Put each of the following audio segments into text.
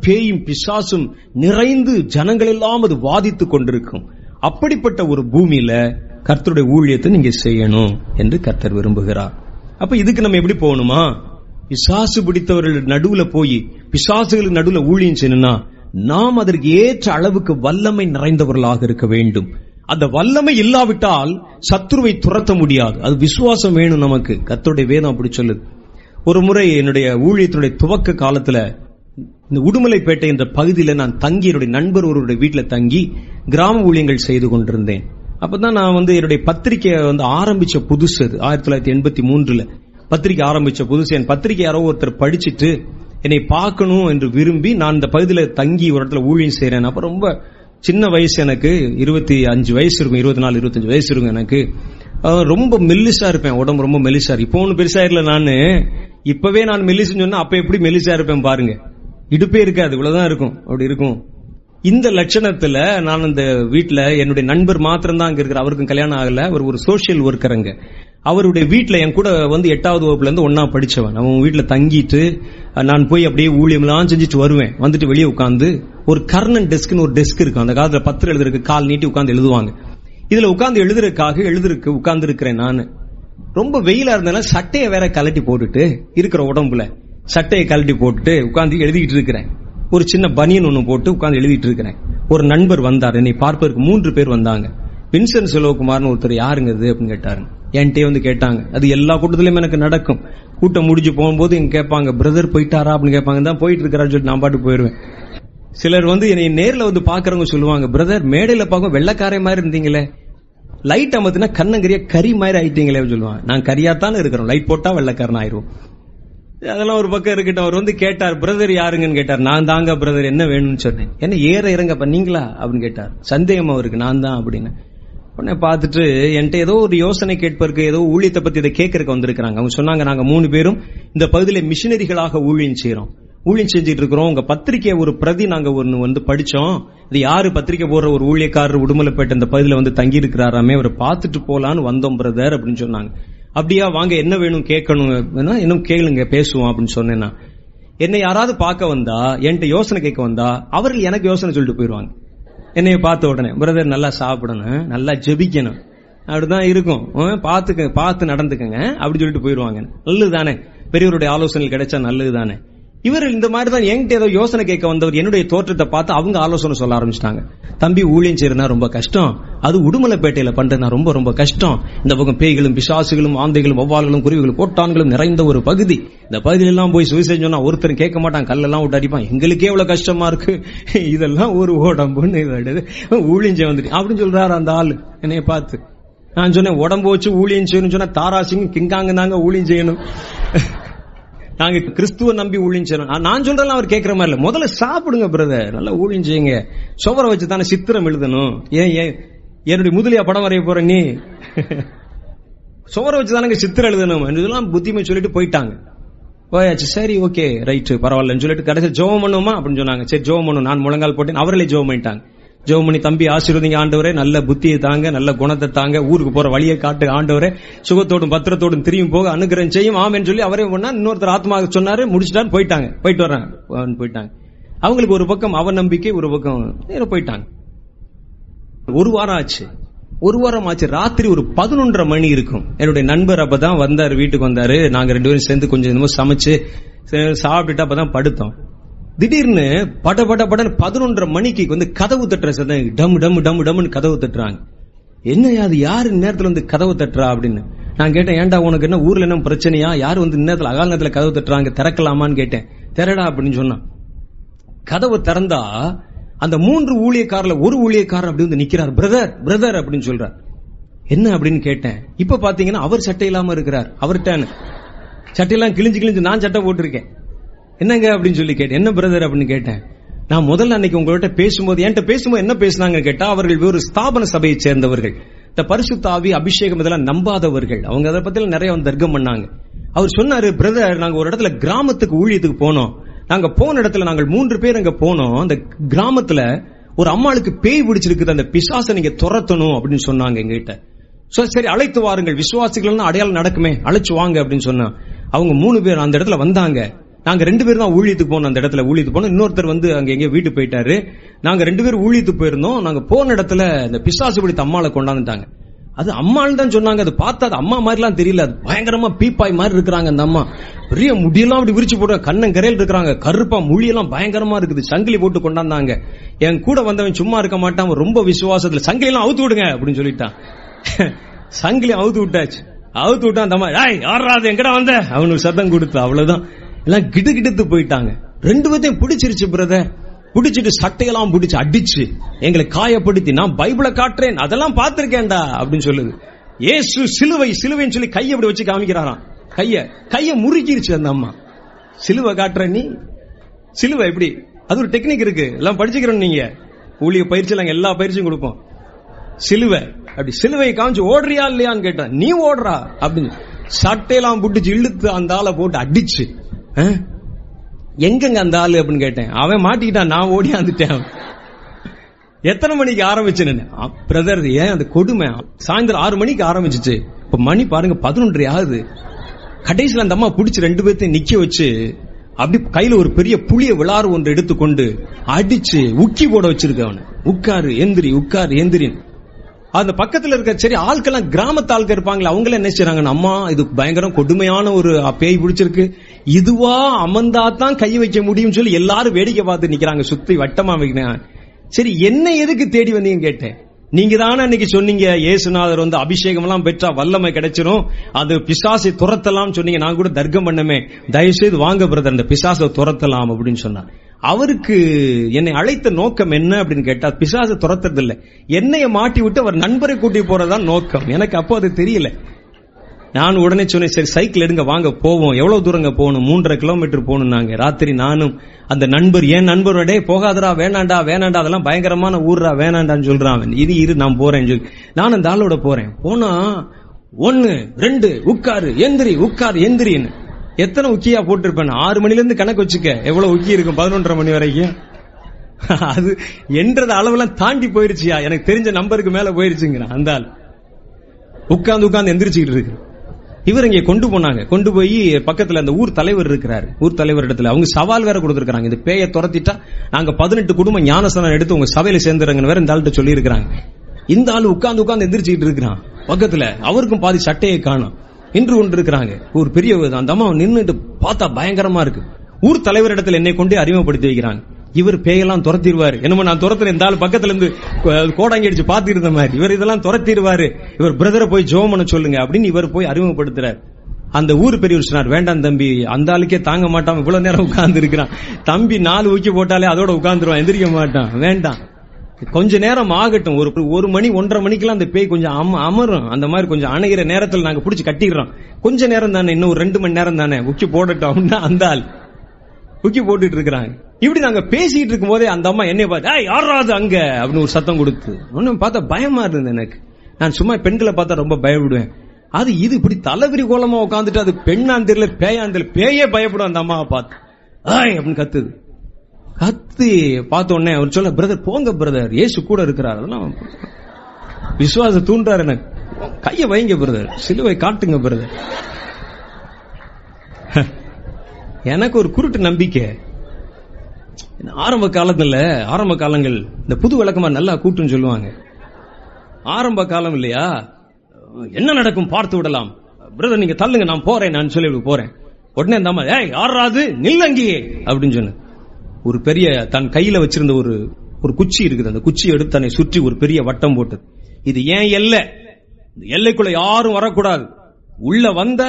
பேயும் பிசாசும் நிறைந்து ஜனங்கள் எல்லாம் அது வாதித்துக் கொண்டிருக்கும். அப்படிப்பட்ட ஒரு பூமியில கர்த்தருடைய ஊழியத்தை நீங்க செய்யணும் என்று கர்த்தர் விரும்புகிறார். அப்ப இதுக்கு நம்ம எப்படி போகணுமா? பிசாசு பிடித்தவர்கள் நடுவுல போய் பிசாசுகளுக்கு நடுவுல ஊழியம் செய்யணும்னா நாம் அதற்கு ஏற்ற அளவுக்கு வல்லமை நிறைந்தவர்களாக இருக்க வேண்டும். அந்த வல்லமை இல்லாவிட்டால் சத்துருவை துரத்த முடியாது. அது விசுவாசம் வேணும் நமக்கு. கர்த்தருடைய வேதம் அப்படி சொல்லுது. ஒரு முறை என்னுடைய ஊழியத்தினுடைய துவக்க காலத்துல இந்த உடுமலைப்பேட்டை என்ற பகுதியில நான் தங்கி என்னுடைய நண்பர் ஒருவருடைய வீட்டுல தங்கி கிராம ஊழியங்கள் செய்து கொண்டிருந்தேன். அப்பதான் நான் என்னுடைய பத்திரிகையை ஆரம்பிச்ச புதுசு. அது 1983 பத்திரிகை ஆரம்பிச்ச புதுசு. என் பத்திரிகை யாரோ ஒருத்தர் படிச்சுட்டு என்னை பார்க்கணும் என்று விரும்பி நான் இந்த பகுதியில தங்கி ஒரு இடத்துல ஊழியம் செய்யறேன். அப்ப ரொம்ப சின்ன வயசு, எனக்கு 25 வயசு இருக்கும், 24 25 வயசு இருக்கும் எனக்கு. ரொம்ப மெல்லிசா இருப்பேன், உடம்பு ரொம்ப மெல்லிசா. இப்போ ஒன்னும் பெருசா இல்ல. நான் இப்பவே நான் மெல்லிசுன்னு சொன்னா அப்ப எப்படி மெல்லிசா இருப்பேன் பாருங்க. இடுப்பே இருக்காது, இவ்வளவுதான் இருக்கும், அப்படி இருக்கும். இந்த லட்சணத்துல நான் அந்த வீட்டுல என்னுடைய நண்பர் மாத்திரம் தான் அங்க இருக்கிற. அவருக்கும் கல்யாணம் ஆகல. அவர் ஒரு சோசியல் ஒர்க்கர். அங்க அவருடைய வீட்டுல என் கூட 8வது வகுப்புல இருந்து ஒன்னா படிச்சவன். அவன் வீட்டுல தங்கிட்டு நான் போய் அப்படியே ஊழியம் எல்லாம் செஞ்சுட்டு வருவேன். வந்துட்டு வெளியே உட்காந்து ஒரு கர்னன் டெஸ்க்னு ஒரு டெஸ்க் இருக்கும். அந்த காலத்துல பத்திரம் எழுதுறதுக்கு கால் நீட்டி உட்கார்ந்து எழுதுவாங்க. இதுல உட்கார்ந்து எழுதுறதுக்கு உட்கார்ந்து இருக்கிறேன். நான் ரொம்ப வெயிலா இருந்தனால சட்டையை வேற கலட்டி போட்டுட்டு இருக்கிற உடம்புல சட்டையை கலட்டி போட்டுட்டு உட்கார்ந்து எழுதிட்டு இருக்கிறேன். ஒரு சின்ன பனியன் ஒண்ணு போட்டு உட்கார்ந்து எழுதிட்டு இருக்கிறேன். ஒரு நண்பர் வந்தார். என்னை பார்ப்பதற்கு 3 பேர் வந்தாங்க. வின்சென்ட் செல்வகுமார்னு ஒருத்தர், யாருங்க இது அப்படின்னு கேட்டாரு. என்கிட்ட கேட்டாங்க. அது எல்லா கூட்டத்திலயும் எனக்கு நடக்கும். கூட்டம் முடிஞ்சு போகும்போது எங்க கேட்பாங்க, பிரதர் போயிட்டாரா அப்படின்னு கேட்பாங்க. தான் போயிட்டு இருக்கிறான்னு சொல்லிட்டு நான் பாட்டு போயிருவேன். சிலர் என்னை நேர்ல பாக்குறவங்க சொல்லுவாங்க, பிரதர் மேடையில பார்க்க வெள்ளக்காரை மாதிரி இருந்தீங்களே, லைட் அமர்த்தினா கண்ணங்கரியா கறி மாதிரி ஆயிட்டீங்களே சொல்லுவாங்க. நான் கரியாத்தானே இருக்கிறோம், லைட் போட்டா வெள்ளக்காரன் ஆயிரும். அதெல்லாம் ஒரு பக்கம் இருக்கட்டும். அவர் கேட்டார், பிரதர் யாருங்கன்னு கேட்டார். நான் தாங்க பிரதர், என்ன வேணும்னு சொன்னேன். என்ன ஏற இறங்க பண்ணீங்களா அப்படின்னு கேட்டார். சந்தேகமா அவருக்கு, நான் தான் அப்படின்னு. உடனே பார்த்துட்டு என்கிட்ட ஏதோ ஒரு யோசனை கேட்பதற்கு, ஏதோ ஊழியத்தை பத்தி இதை கேட்கறதுக்கு வந்திருக்காங்க. அவங்க சொன்னாங்க, நாங்க 3 பேரும் இந்த பகுதியில மிஷினரிகளாக ஊழியம் செய்யறோம், ஊழியம் செஞ்சுட்டு இருக்கிறோம். உங்க பத்திரிகை ஒரு பிரதி நாங்க ஒன்னு படிச்சோம். இது யாரு பத்திரிகை போடுற ஒரு ஊழியக்காரர் உடுமலைப்பேட்டை இந்த பகுதியில தங்கி இருக்கிறாராமே, அவரை பார்த்துட்டு போலான்னு வந்தோம் பிரதர் அப்படின்னு சொன்னாங்க. அப்படியா, வாங்க, என்ன வேணும் கேட்கணும், இன்னும் கேளுங்க பேசுவோம் அப்படின்னு சொன்னேன்னா. என்னை யாராவது பார்க்க வந்தா, என்கிட்ட யோசனை கேட்க வந்தா, அவர்கள் எனக்கு யோசனை சொல்லிட்டு போயிருவாங்க. என்னைய பார்த்த உடனே, பிரதர் நல்லா சாப்பிடணும், நல்லா ஜெபிக்கணும், அப்படிதான் இருக்கும், பார்த்து நடந்துக்கங்க அப்படி சொல்லிட்டு போயிருவாங்க. நல்லதுதானே, பெரியவருடைய ஆலோசனை கிடைச்சா நல்லதுதானே. இவர்கள் இந்த மாதிரி தான் என்கிட்ட ஏதோ யோசனை கேட்க வந்தவர் என்னுடைய தோற்றத்தை பார்த்து அவங்க ஆலோசனை சொல்ல ஆரம்பிச்சிட்டாங்க. தம்பி, ஊழியம் செய்யறதுனா ரொம்ப கஷ்டம், அது உடுமலைப்பேட்டையில பண்றதுனா ரொம்ப ரொம்ப கஷ்டம். இந்த பக்கம் பேய்களும் பிசாசுகளும் ஆந்தைகளும் வௌவால்களும் குருவிகளும் கோட்டான்களும் நிறைந்த ஒரு பகுதி. இந்த பகுதியில எல்லாம் போய் சுவிசேஷம் சொன்னா ஒருத்தர் கேட்க மாட்டான், கல்லெல்லாம் விட்டு அடிப்பான். எங்களுக்கே எவ்வளவு கஷ்டமா இருக்கு, இதெல்லாம் ஒரு உடம்புன்னு ஊழியம் செய்ய வந்துட்டு அப்படின்னு சொல்றாரு அந்த ஆளு என்னைய பார்த்து. நான் சொன்னேன், உடம்பு வச்சு ஊழியம் செய்யணும்னு சொன்னா தாராசிங்கும் கிங்காங்க தாங்க ஊழியம் செய்யணும், நாங்க கிறிஸ்துவ நம்பி ஊழியம் செய்யணும். நான் சொல்றேன், அவர் கேட்கிற மாதிரி இல்ல. முதல்ல சாப்பிடுங்க பிரதர், நல்லா ஊழியம் செய்யுங்க. சுவரை வச்சு தானே சித்திரம் எழுதணும். ஏன் என்னுடைய முதலியா படம் வரைய போற நீ, சுவரை வச்சு தானே சித்திரம் எழுதணும் இதெல்லாம் புத்திமை சொல்லிட்டு போயிட்டாங்க. போயாச்சு, சரி ஓகே ரைட் பரவாயில்லன்னு சொல்லிட்டு கடைசி ஜெபம் பண்ணுவோமா அப்படின்னு சொன்னாங்க. சரி ஜெபம் பண்ணும். நான் முழங்கால் போட்டேன், அவர்களே ஜெபம் பண்ணிட்டாங்க. ஜெபம் பண்ணி, தம்பி ஆசீர்வதிங்க ஆண்டவரே, நல்ல புத்தியை தாங்க, நல்ல குணத்தை தாங்க, ஊருக்கு போற வழியை காட்டு ஆண்டவரே, சுகத்தோடும் பத்திரத்தோடும் திரும்பி போக அனுகிரகம் செய்யும் ஆமென்னு சொல்லி அவரே பண்ணா. இன்னொருத்தர் ஆத்மாக சொன்னாரு, முடிச்சுட்டாரு, போயிட்டாங்க. போயிட்டு வர்றாங்க, போயிட்டாங்க. அவங்களுக்கு ஒரு பக்கம் அவநம்பிக்கை, ஒரு பக்கம் போயிட்டாங்க. ஒரு வாரம் ஆச்சு. ராத்திரி ஒரு 11:30 மணி இருக்கும். என்னுடைய நண்பர் அப்பதான் வந்தாரு, வீட்டுக்கு வந்தாரு. நாங்க 2 பேரும் சேர்ந்து கொஞ்சம் சமைச்சு சாப்பிட்டுட்டு அப்பதான் படுத்தோம். திடீர்னு படன்னு 11:30 மணிக்கு கதவு தட்டுற சத்தம், டம் டம் டம் டம்னு கதவு தட்டுறாங்க. என்ன அது, யாரு நேரத்துல கதவு தட்டுறா அப்படின்னு நான் கேட்டேன். ஏன்டா உனக்கு என்ன ஊர்ல என்ன பிரச்சனையா, யாரு நேரத்துல அகால நேரத்துல கதவு தட்டுறாங்க, திறக்கலாமான்னு கேட்டேன். திறடா அப்படின்னு சொன்னான். கதவு திறந்தா அந்த 3 ஊழியக்காரர்ல ஒரு ஊழியக்காரர் அப்படி நிக்கிறார். பிரதர் பிரதர் அப்படின்னு சொல்றார். என்ன அப்படின்னு கேட்டேன். இப்ப பாத்தீங்கன்னா அவர் சட்டை இல்லாம இருக்கிறார். அவர்கிட்ட சட்டையெல்லாம் கிழிஞ்சு நான் சட்டை போட்டிருக்கேன். என்னங்க அப்படின்னு சொல்லி கேட்டேன். என்ன பிரதர் அப்படின்னு கேட்டேன். நான் முதல்ல அன்னைக்கு உங்கள்கிட்ட பேசும்போது என்ன பேசினாங்க கேட்டா, அவர்கள் ஒரு ஸ்தாபன சபையை சேர்ந்தவர்கள், இந்த பரிசுத்த ஆவி அபிஷேகம் இதெல்லாம் நம்பாதவர்கள். அவங்க அதை பத்தி நிறைய தர்க்கம் பண்ணாங்க. அவர் சொன்னாரு, பிரதர் நாங்க ஒரு இடத்துல கிராமத்துக்கு ஊழியத்துக்கு போனோம். நாங்க போன இடத்துல நாங்கள் 3 பேர் அங்க போனோம். அந்த கிராமத்துல ஒரு அம்மாளுக்கு பேய் பிடிச்சிருக்குது, அந்த பிசாசை நீங்க துரத்தணும் அப்படின்னு சொன்னாங்க எங்ககிட்ட. சரி அழைத்து வாருங்கள், விசுவாசிகள் அடையாளம் நடக்குமே, அழைச்சு வாங்க அப்படின்னு சொன்னா. அவங்க 3 பேர் அந்த இடத்துல வந்தாங்க. நாங்க 2 பேரும் தான் ஊழியத்துக்கு போனோம். அந்த இடத்துல ஊழியத்துக்கு போனோம். இன்னொருத்தர் வந்து அங்க எங்க வீட்டு போயிட்டாரு. நாங்க 2 பேரும் ஊழியத்துக்கு போயிருந்தோம். நாங்க போன இடத்துல இந்த பிசாசு பிடித்த அம்மாளை கொண்டாந்துட்டாங்க. அது அம்மான்னு தான் சொன்னாங்க. அது பார்த்தா அது அம்மா மாதிரிலாம் தெரியல. அது பயங்கரமா பீப்பாய் மாதிரி இருக்கிறாங்க. அந்த அம்மா பெரிய முடியெல்லாம் அப்படி விரிச்சு போடுற, கண்ணங்கரையில் இருக்கிறாங்க, கருப்பா மொழியெல்லாம் பயங்கரமா இருக்குது. சங்கிலி போட்டு கொண்டாந்தாங்க. என் கூட வந்தவன் சும்மா இருக்க மாட்டான், ரொம்ப விசுவாசத்துல சங்கிலி எல்லாம் அவுத்து விடுங்க அப்படின்னு சொல்லிட்டான். சங்கிலி அவுத்து விட்டாச்சு. அவுத்து விட்டான். அந்த அம்மா யாராவது எங்கடா வந்த அவனுக்கு சத்தம் கொடுத்து, அவ்வளவுதான் எல்லாம் கிடுகிடுத்து போயிட்டாங்க. 2 பேத்தையும் பிடிச்சிருச்சு பிரதர். பிடிச்சிட்டு சட்டையெல்லாம் பிடிச்சு அடிச்சு எங்களை காயப்படுத்தி, நான் பைபிளை காட்டுறேன் அதெல்லாம் பார்த்திருக்கேன்டா அப்படின்னு சொல்லுது. இயேசு சிலுவை சிலுவைன்னு சொல்லி கையை அப்படி வச்சு காமிக்கிறாராம். கைய முறுக்கிருச்சு அந்த அம்மா. சிலுவை காட்டுற நீ, சிலுவை எப்படி, அது ஒரு டெக்னிக் இருக்கு, எல்லாம் படிச்சுக்கிறோம். நீங்க ஊழிய பயிற்சி நாங்க எல்லா பயிற்சியும் கொடுப்போம். சிலுவை அப்படி சிலுவை காமிச்சு ஓடுறியா இல்லையான்னு கேட்டா, நீ ஓடுறா அப்படின்னு சட்டையெல்லாம் புடிச்சு இழுத்து அந்த ஆளை போட்டு அடிச்சு, எங்கங்க அந்த ஆளு அப்படின்னு கேட்டேன். அவன் மாட்டிக்கிட்டான், நான் ஓடியாந்துட்டேன். எத்தனை மணிக்கு ஆரம்பிச்சேன்னு பிரதர், ஏன் அந்த கொடுமை சாயந்தரம் 6 மணிக்கு ஆரம்பிச்சிச்சு. இப்ப மணி பாருங்க 11:30 ஆகுது. கடைசியில் அந்த அம்மா பிடிச்சி 2 பேர்த்தையும் நிக்க வச்சு அப்படி கையில ஒரு பெரிய புளிய விளாறு ஒன்று எடுத்துக்கொண்டு அடிச்சு உக்கி போட வச்சிருக்க. அவனு உட்காரு எந்திரி, உட்காரு எந்திரி. அந்த பக்கத்துல இருக்க சரி ஆட்கள்லாம் கிராமத்து ஆட்கள் இருப்பாங்களே, அவங்கள என்ன செய்யறாங்க, அம்மா இது பயங்கரம் கொடுமையான ஒரு பேய் பிடிச்சிருக்கு, இதுவா அமர்ந்தாதான் கை வைக்க முடியும் சொல்லி எல்லாரும் வேடிக்கை பார்த்து நிக்கிறாங்க, சுத்தி வட்டமா வைக்கிறாங்க. சரி என்ன எதுக்கு தேடி வந்தீங்க கேட்டேன். நீங்க தானே அன்னைக்கு சொன்னீங்க இயேசுநாதர் வந்து அபிஷேகம் எல்லாம் பெற்றா வல்லமை கிடைச்சிரும், அது பிசாசை துரத்தலாம் சொன்னீங்க. நான் கூட தர்க்கம் பண்ணமே, தயவுசெய்து வாங்க பிரதர் அந்த பிசாசை துரத்தலாம் அப்படின்னு சொன்னார். அவருக்கு என்னை அழைத்த நோக்கம் என்ன அப்படின்னு கேட்டா, பிசாசை துரத்துறது இல்ல, என்னைய மாட்டி விட்டு அவர் நண்பரை கூட்டி போறதான் நோக்கம். எனக்கு அப்போ அது தெரியல. நான் உடனே சொன்னேன், சரி சைக்கிள் எடுங்க வாங்க போவோம். எவ்வளவு தூரங்க போகணும், 3.5 கிலோமீட்டர் போகணும். நாங்க ராத்திரி நானும் அந்த நண்பர், என் நண்பரோட போகாதரா, வேணாண்டா வேணாண்டா, அதெல்லாம் பயங்கரமான ஊர்ரா, வேணாண்டான்னு சொல்றான். இது இரு நான் போறேன்னு சொல்லி நான் அந்த ஆளோட போறேன். போனா 1 2 உட்காரு எந்திரி, உட்காரு எந்திரின்னு எத்தனை உக்கியா போட்டிருப்பேன். 6 மணில இருந்து கணக்கு வச்சுக்க எவ்வளவு உக்கி இருக்கும், 11:30 மணி வரைக்கும். அது என்றது அளவெல்லாம் தாண்டி போயிருச்சியா, எனக்கு தெரிஞ்ச நம்பருக்கு மேல போயிருச்சுங்கிறான். அந்த ஆள் உட்கார்ந்து எந்திரிச்சுக்கிட்டு இருக்கு. இவர் இங்க கொண்டு போனாங்க. கொண்டு போய் பக்கத்துல அந்த ஊர் தலைவர் இருக்கிறாரு. ஊர் தலைவர் இடத்துல அவங்க சவால் வேற கொடுத்திருக்காங்க, இந்த பேயை துரத்திட்டா நாங்க 18 குடும்பம் ஞானஸ்தானம் எடுத்து உங்க சபையில சேர்ந்துறங்க வேற இந்த ஆள்கிட்ட சொல்லி இருக்காங்க. இந்த ஆள் உட்கார்ந்து எந்திரிச்சுக்கிட்டு இருக்கிறான். பக்கத்துல அவருக்கும் பாதி சட்டையை காணும். இன்று கொண்டு இருக்கிறாங்க. ஒரு பெரிய அந்த அம்மா நின்றுட்டு பார்த்தா பயங்கரமா இருக்கு. ஊர் தலைவர் இடத்துல என்னை கொண்டு அறிமுகப்படுத்தி வைக்கிறாங்க. இவர் பேயெல்லாம் துரத்திடுவாரு, என்னமோ நான் துரத்துறேன், இந்த ஆள் பக்கத்துல இருந்து கோடாங்கி அடிச்சு பாத்துட்டு இருந்த மாதிரி, இவர் இதெல்லாம் துரத்திடுவாரு, இவர் பிரதரை போய் ஜெபம் பண்ண சொல்லுங்க அப்படின்னு இவர் போய் அறிமுகப்படுத்துறாரு. அந்த ஊர் பெரியவர் சொன்னார், வேண்டாம் தம்பி, அந்த ஆளுக்கே தாங்க மாட்டான், இவ்வளவு நேரம் உட்கார்ந்து இருக்கிறான், தம்பி 4 ஊக்கி போட்டாலே அதோட உட்கார்ந்துருவான், எந்திரிக்க மாட்டான், வேண்டாம் கொஞ்ச நேரம் ஆகட்டும், ஒரு மணி 1:30 மணிக்கெல்லாம் அந்த பேய் கொஞ்சம் அமரும், அந்த மாதிரி கொஞ்சம் அணைகிற நேரத்தில் நாங்க பிடிச்சி கட்டிடுறோம், கொஞ்ச நேரம் தானே, இன்னும் ஒரு 2 மணி நேரம் தானே, உக்கி போடட்டும் அப்படின்னா அந்த ஆள் உக்கி போட்டுட்டு இருக்கிறாங்க. இப்படி நாங்க பேசிட்டு இருக்கும் போதே அந்த அம்மா என்னை பார்த்து யாராவது அங்க அப்படின்னு ஒரு சத்தம் கொடுத்து, ஒன்னும் பார்த்தா பயமா இருந்தது எனக்கு. நான் சும்மா பெண்களை பார்த்தா ரொம்ப பயப்படுவேன். அது இது இப்படி தலைவிரி கோலமா உட்காந்துட்டு, அது பெண்ணான் தெரியல பேயான் தெரியல, பேயே பயப்படும் அந்த அம்மாவை பார்த்து அப்படின்னு கத்துது. கத்தி பார்த்த உடனே அவர் சொல்ல, பிரதர் போங்க பிரதர், இயேசு கூட இருக்கிறார், அதெல்லாம் விசுவாச தூண்டாரு, எனக்கு கைய வைங்க பிரதர், சிலுவை காட்டுங்க பிரதர். எனக்கு ஒரு குருட்டு நம்பிக்கை. ஆரம்ப காலங்கள் இந்த புது விளக்கமா நல்லா கூட்டுன்னு சொல்லுவாங்க. ஆரம்ப காலம் இல்லையா, என்ன நடக்கும் பார்த்து விடலாம், பிரதர் நீங்க தள்ளுங்க நான் போறேன், நான் சொல்லி போறேன். உடனே அந்த அம்மா யாராவது நில்லங்கியே அப்படின்னு சொன்ன. ஒரு பெரிய தன் கையில வச்சிருந்த ஒரு குச்சி இருக்குது, அந்த குச்சியை எடுத்து தன்னை சுற்றி ஒரு பெரிய வட்டம் போட்டது. இது ஏன் எல்லை, எல்லைக்குள்ள யாரும் வரக்கூடாது, உள்ள வந்த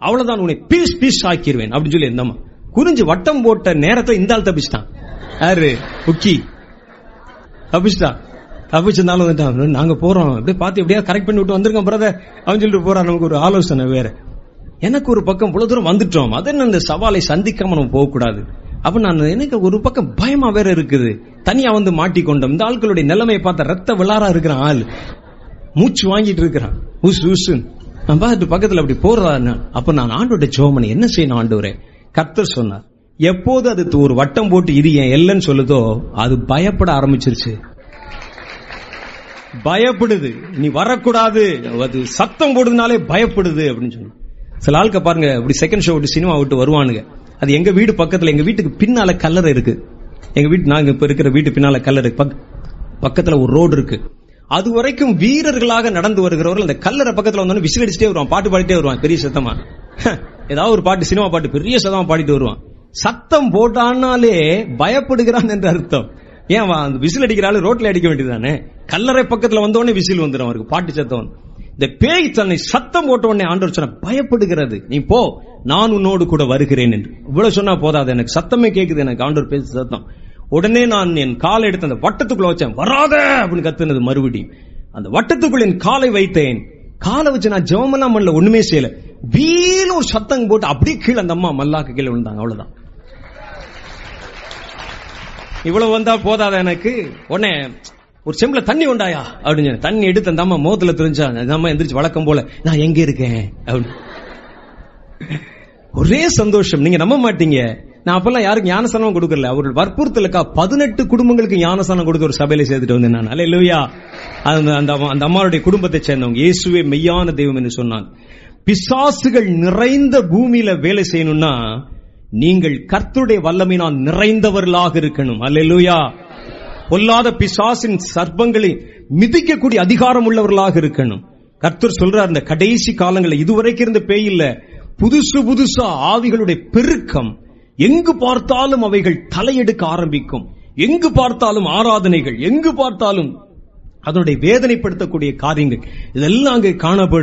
அவ்வளவுதான் உன்னை பீஸ் பீஸ் ஆக்கிடுவேன் அப்படின்னு சொல்லி இந்த அம்மா குறிஞ்சு வட்டம் போட்ட நேரத்தை இந்த ஆள் தப்பிச்சிட்டான். யாரு உக்கி தப்பிச்சிட்டான். தப்பிச்சிருந்தாலும் வந்துட்டான். நாங்க போறோம் அப்படியே பார்த்து எப்படியா கரெக்ட் பண்ணி விட்டு வந்திருக்கோம் பிரதர் அப்படின்னு சொல்லிட்டு போறான். நமக்கு ஒரு ஆலோசனை வேற. எனக்கு ஒரு பக்கம் இவ்வளவு தூரம் வந்துட்டோம், அது இந்த சவாலை சந்திக்காம நம்ம போகக்கூடாது. அப்ப நான் எனக்கு ஒரு பக்கம் பயமா வேற இருக்குது, தனியா வந்து மாட்டிக்கொண்டோம். இந்த ஆட்களுடைய நிலைமையை பார்த்தா ரத்த விளாரா இருக்கிறான், ஆள் மூச்சு வாங்கிட்டு இருக்கிறான், நான் பார்த்துட்டு பக்கத்துல அப்படி போறதா. அப்ப நான் ஆண்டோட ஜெபம் என்ன செய்யணும் ஆண்டவரே, கர்த்தர் சொன்னார், எப்போது அது ஒரு வட்டம் போட்டு இது என் எல்லைன்னு சொல்லுதோ அது பயப்பட ஆரம்பிச்சிருச்சு, பயப்படுது, நீ வரக்கூடாது, அது சத்தம் போடுறதுனாலே பயப்படுது அப்படின்னு சொன்ன. சில ஆளுக்க பாருங்க இப்படி செகண்ட் ஷோ விட்டு சினிமா விட்டு வருவானுங்க, அது எங்க வீடு பக்கத்துல, எங்க வீட்டுக்கு பின்னால கல்லறை இருக்கு. எங்க வீட்டு நாங்க இப்ப இருக்கிற வீட்டு பின்னால கல்லறை, பக்கத்துல ஒரு ரோடு இருக்கு. அது வரைக்கும் வீரர்களாக நடந்து வருகிறவர்கள் அந்த கல்லறை பக்கத்துல வந்தோன்னு விசில் அடிச்சுட்டே வருவான், பாட்டு பாடிட்டே வருவான் பெரிய சத்தமா. ஏதாவது ஒரு பாட்டு, சினிமா பாட்டு பெரிய சத்தமா பாடிட்டு வருவான். சத்தம் போட்டானாலே பயப்படுகிறான் என்று அர்த்தம். ஏன் அந்த விசில் அடிக்கிறாள் ரோட்ல அடிக்க வேண்டியதானே? கல்லறை பக்கத்துல வந்தோடனே விசில் வந்துடும் அவருக்கு, பாட்டு சத்தம். இந்த பேய் தன்னை சத்தம் போட்ட உடனே ஆண்டவர் சொன்ன பயப்படுகிறது, நீ போ நான் உன்னோடு கூட வருகிறேன் என்று. இவ்வளவு சொன்னா போதாது, எனக்கு சத்தமே கேக்குது, எனக்கு ஆண்டவர் பேச சத்தம். உடனே நான் என் காலை எடுத்து அந்த வட்டத்துக்குள்ள வச்சேன், வராத அப்படின்னு கத்துனது. மறுபடியும் அந்த வட்டத்துக்குள்ள என் காலை வைத்தேன். காலை வச்சு நான் ஜெபமெல்லாம் பண்ணல, ஒண்ணுமே செய்யல. வீல ஒரு சத்தம் போட்டு அப்படியே கீழே அந்த அம்மா மல்லாக்க கீழே விழுந்தாங்க. அவ்வளவுதான். இவ்வளவு வந்தா போதாத எனக்கு? உடனே ஒரு செம்புல தண்ணி உண்டாயா அப்படின்னு தண்ணி எடுத்து அந்த அம்மா முகத்துல தெரிஞ்சா. அந்த அம்மா எந்திரிச்சு வழக்கம் போல நான் எங்க இருக்கேன் அப்படின்னு ஒரே சந்தோஷம். நீங்க நம்ப மாட்டீங்க, நான் அப்பெல்லாம் யாருக்கு ஞானஸ்தானம் கொடுக்கல. அவர்கள் வற்புறுத்தலுக்கா 18 குடும்பங்களுக்கு ஞானஸ்தானம் கொடுத்து ஒரு சபையில சேர்த்துட்டு வந்தேன் நான். அல்லேலூயா. அந்த அம்மாவுடைய குடும்பத்தை சேர்ந்தவங்க இயேசுவே மெய்யான தெய்வம் என்று சொன்னாங்க. பிசாசுகள் நிறைந்த பூமியில வேலை செய்யணும்னா நீங்கள் கர்த்தருடைய வல்லமையினால் நிறைந்தவர்களாக இருக்கணும். அல்லேலூயா. பொல்லாத பிசாசின் சர்ப்பங்களை மிதிக்கக்கூடிய அதிகாரம் உள்ளவர்களாக இருக்கணும். கர்த்தர் சொல்றார், இந்த கடைசி காலங்களில் இதுவரைக்கும் இருந்த பேய் இல்ல, புதுசா ஆவிகளுடைய பெருக்கம். எங்கு பார்த்தாலும் அவைகள் தலையெடுக்க ஆரம்பிக்கும். எங்கு பார்த்தாலும் ஆராதனைகள், எங்கு பார்த்தாலும் அதனுடைய வேதனைப்படுத்தக்கூடிய காரியங்கள், இதெல்லாம் அங்கே காணப்படும்.